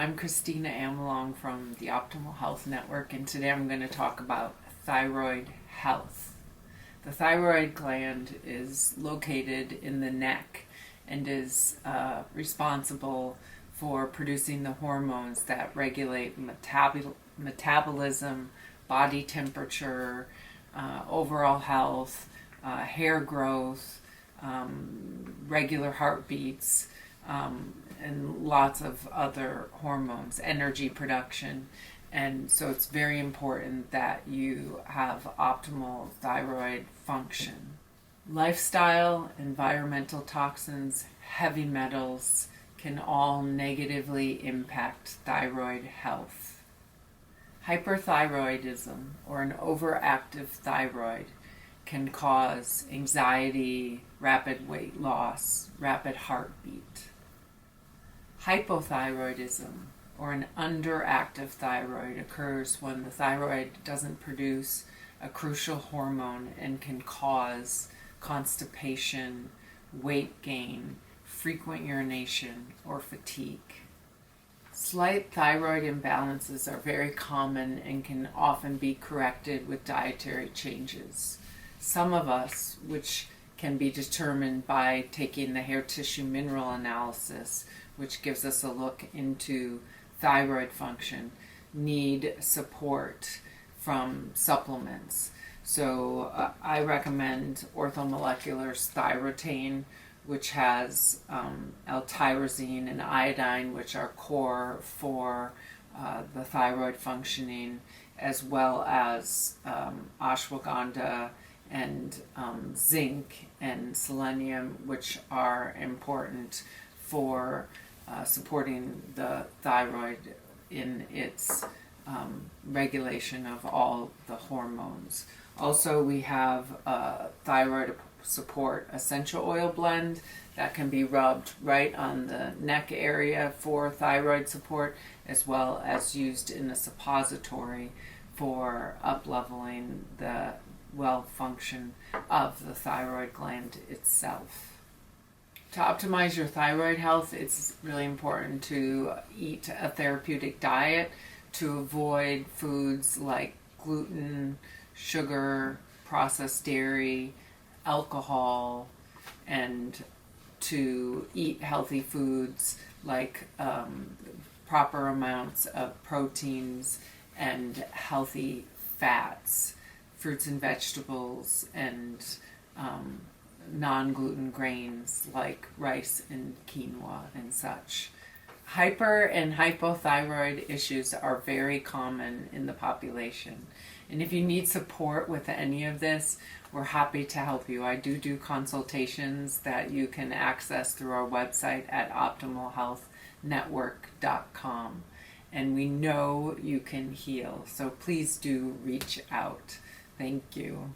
I'm Kristina Amelong from the Optimal Health Network, and today I'm going to talk about thyroid health. The thyroid gland is located in the neck and is responsible for producing the hormones that regulate metabolism, body temperature, overall health, hair growth, regular heartbeats, and lots of other hormones, energy production. And so it's very important that you have optimal thyroid function. Lifestyle, environmental toxins, heavy metals can all negatively impact thyroid health. Hyperthyroidism, or an overactive thyroid, can cause anxiety, rapid weight loss, rapid heartbeat. Hypothyroidism, or an underactive thyroid, occurs when the thyroid doesn't produce a crucial hormone and can cause constipation, weight gain, frequent urination, or fatigue. Slight thyroid imbalances are very common and can often be corrected with dietary changes. Some of us, which can be determined by taking the hair tissue mineral analysis, which gives us a look into thyroid function, need support from supplements. So I recommend Orthomolecular's Thyrotain, which has L-tyrosine and iodine, which are core for the thyroid functioning, as well as ashwagandha and zinc and selenium, which are important for supporting the thyroid in its regulation of all the hormones. Also, we have a thyroid support essential oil blend that can be rubbed right on the neck area for thyroid support, as well as used in a suppository for up-leveling the function of the thyroid gland itself. To optimize your thyroid health, it's really important to eat a therapeutic diet, to avoid foods like gluten, sugar, processed dairy, alcohol, and to eat healthy foods like proper amounts of proteins and healthy fats, fruits and vegetables, and non-gluten grains like rice and quinoa and such. Hyper and hypothyroid issues are very common in the population. And if you need support with any of this, we're happy to help you. I do consultations that you can access through our website at optimalhealthnetwork.com. And we know you can heal. So please do reach out. Thank you.